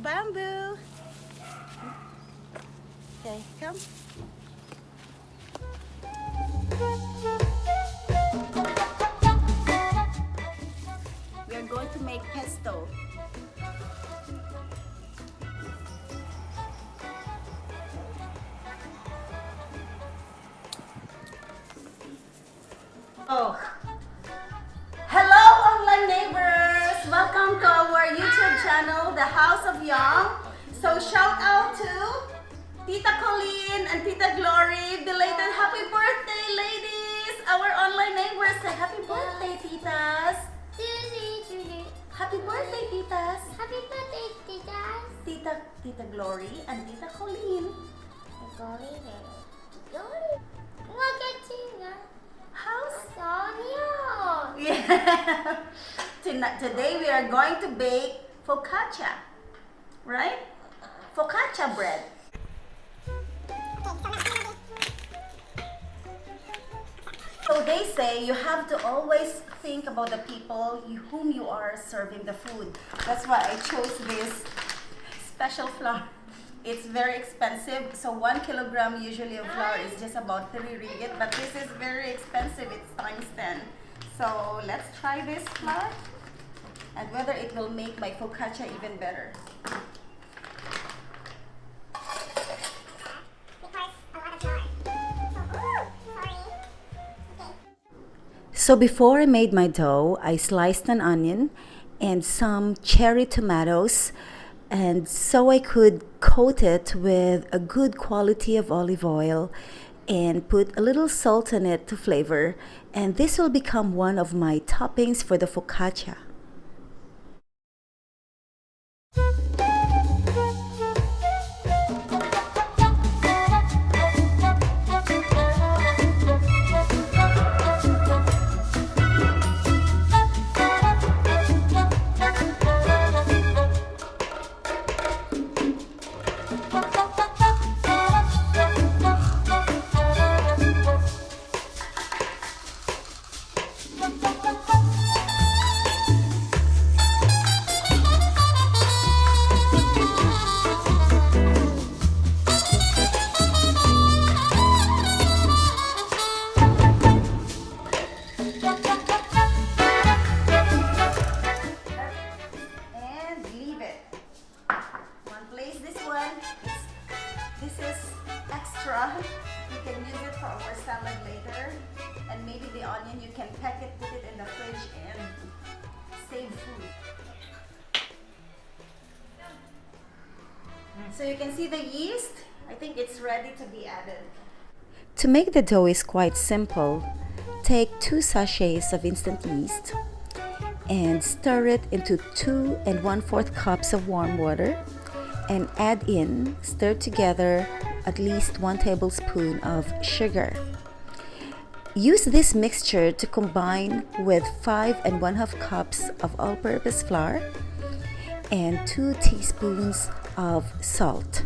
Bamboo. Okay, come. We are going to make pesto. Oh, hello online neighbors! Welcome to our YouTube channel, The House of Yong. So shout out to Tita Colleen and Tita Glory. Belated happy birthday, ladies! Our online neighbors say happy birthday, titas. Happy birthday, titas. Happy birthday, titas. Tita Glory and Tita Colleen. Glory. Look at Tina. House. Sonia. Yeah. Today we are going to bake focaccia, right? Focaccia bread. So they say you have to always think about the people whom you are serving the food. That's why I chose this special flour. It's very expensive, so 1 kilogram usually of flour is just about 3 ringgit, but this is very expensive, it's times 10. So let's try this flour and whether it will make my focaccia even better. So before I made my dough, I sliced an onion and some cherry tomatoes, and so I could coat it with a good quality of olive oil and put a little salt in it to flavor, and this will become one of my toppings for the focaccia. This is extra. You can use it for our salad later. And maybe the onion, you can pack it, put it in the fridge and save food. So you can see the yeast. I think it's ready to be added. To make the dough is quite simple. Take 2 sachets of instant yeast and stir it into 2 1/4 cups of warm water and add in, stir together, at least 1 tablespoon of sugar. Use this mixture to combine with 5 1/2 cups of all-purpose flour and 2 teaspoons of salt.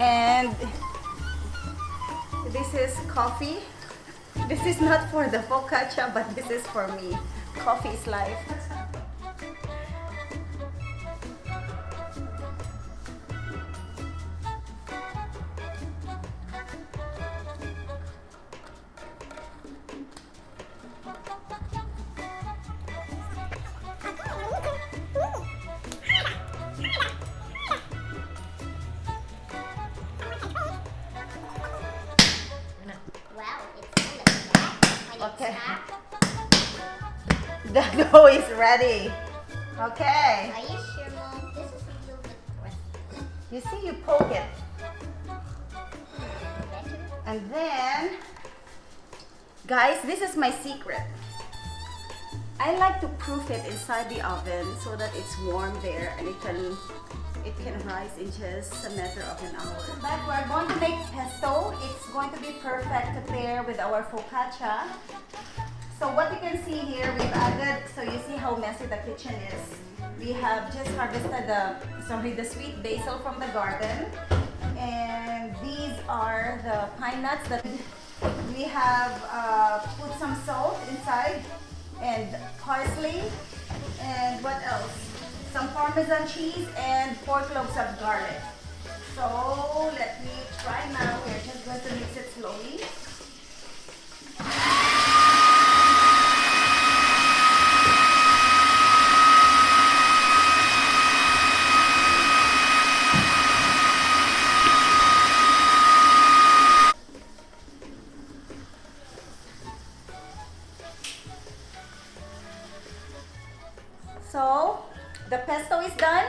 And this is coffee. This is not for the focaccia, but this is for me. Coffee is life. Okay. The dough is ready. Okay. Are you sure, Mom? This is a little bit crusty. You see, you poke it. Better? And then, guys, this is my secret. I like to proof it inside the oven so that it's warm there and it can rise in just a matter of an hour. But we're going to make pesto. It's going to be perfect to pair with our focaccia. So what you can see here, we've added, so you see how messy the kitchen is. We have just harvested the sweet basil from the garden. And these are the pine nuts that we have put some salt inside and parsley and what else? Some Parmesan cheese and 4 cloves of garlic. So let me try now. We're just going to mix it slowly. So the pesto is done.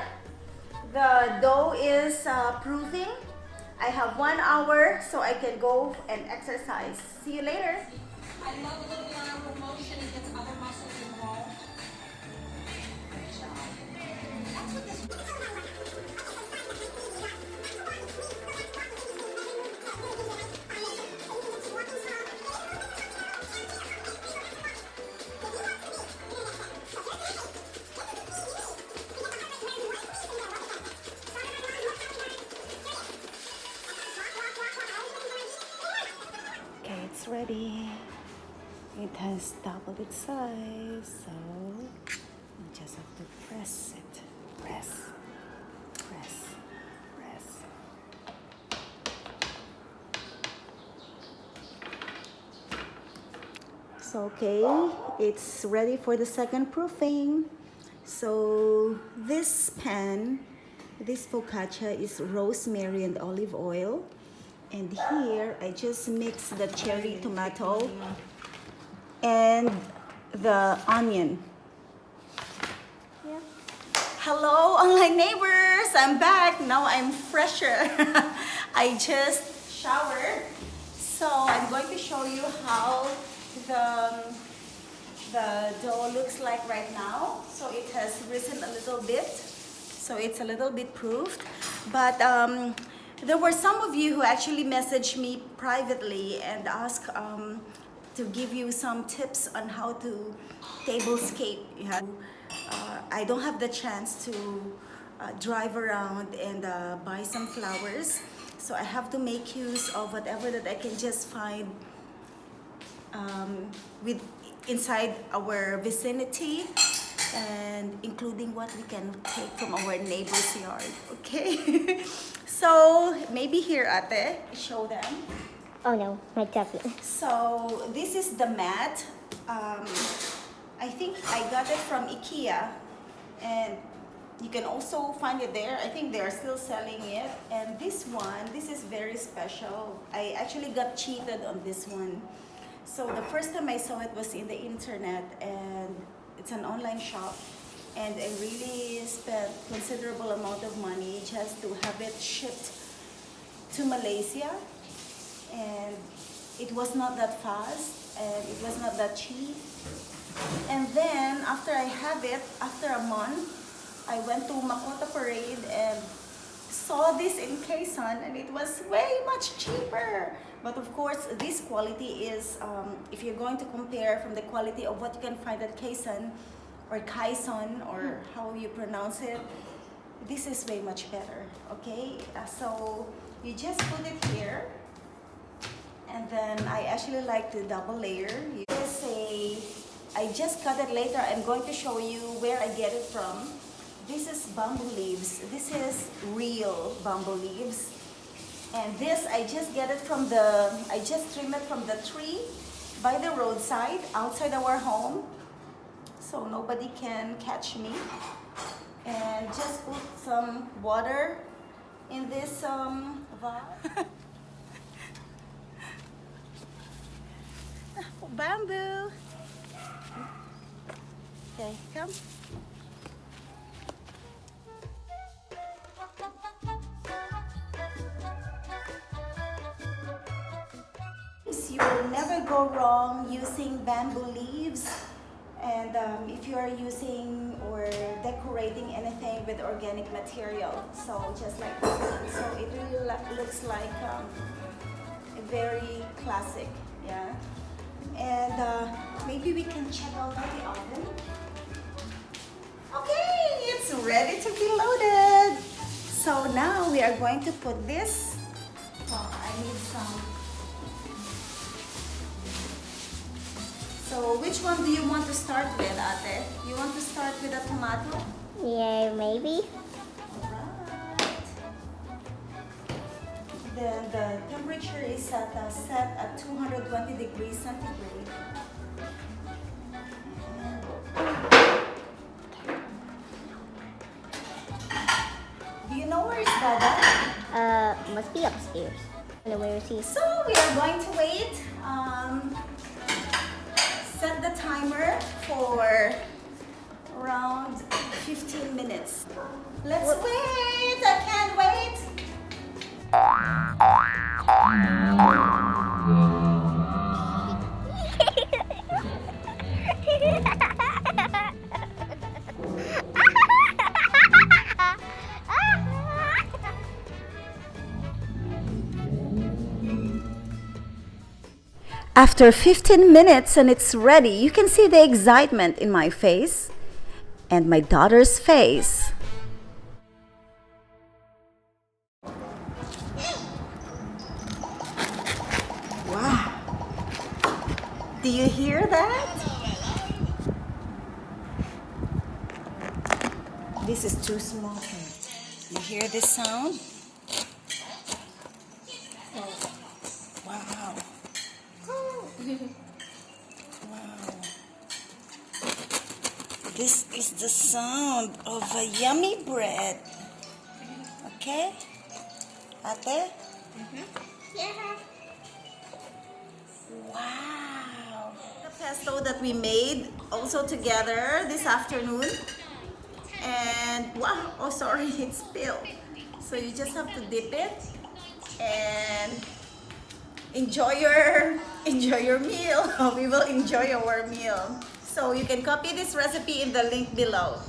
The dough is proofing. I have 1 hour so I can go and exercise. See you later. I love a little lateral motion. It gets other muscles involved. Great job. That's what this. Okay, it's ready. It has doubled its size, so you just have to press it. Press, press, press. So okay, it's ready for the second proofing. So this pan, this focaccia is rosemary and olive oil. And here I just mix the cherry tomato and the onion. Yeah. Hello, online neighbors! I'm back. Now I'm fresher. I just showered. So I'm going to show you how the dough looks like right now. So it has risen a little bit. So it's a little bit proofed. But there were some of you who actually messaged me privately and asked to give you some tips on how to tablescape. I don't have the chance to drive around and buy some flowers, so I have to make use of whatever that I can just find with inside our vicinity, and including what we can take from our neighbor's yard. Okay. So maybe here, ate, show them. Oh no, my tablet. So this is the mat. I think I got it from IKEA, and you can also find it there. I think they are still selling it. And this one, this is very special. I actually got cheated on this one. So the first time I saw it was in the internet, and it's an online shop. And I really spent considerable amount of money just to have it shipped to Malaysia. And it was not that fast, and it was not that cheap. And then after I have it, after a month, I went to Makota Parade and saw this in Quezon, and it was way much cheaper. But of course, this quality is, if you're going to compare from the quality of what you can find at Quezon, or Quezon, or how you pronounce it, this is way much better, okay? So you just put it here, and then I actually like the double layer. I just cut it later. I'm going to show you where I get it from. This is bamboo leaves. This is real bamboo leaves. And this, I just get it from I just trim it from the tree by the roadside outside our home, so nobody can catch me. And just put some water in this vase. Bamboo. Okay, come. is you will never go wrong using bamboo leaves, and if you are using or decorating anything with organic material. So just like this one. So it really looks like very classic, yeah. And maybe we can check out the oven. Okay, it's ready to be loaded. So now we are going to put this. Oh, I need some. So which one do you want to start with, Ate? You want to start with a tomato? Yeah, maybe. Alright. Then the temperature is set at 220 degrees centigrade. Do you know where is Dada? Must be upstairs. I know where is he? So we are going to wait. Set the timer for around 15 minutes. Let's wait. I can't wait. After 15 minutes and it's ready, you can see the excitement in my face and my daughter's face. Wow. Do you hear that? This is too small. You hear this sound? Oh. Wow. Wow. This is the sound of a yummy bread. Okay? Ate? Yeah. Wow. The pesto that we made also together this afternoon. And wow, oh sorry, it spilled. So you just have to dip it and enjoy your meal. We will enjoy our meal. So you can copy this recipe in the link below.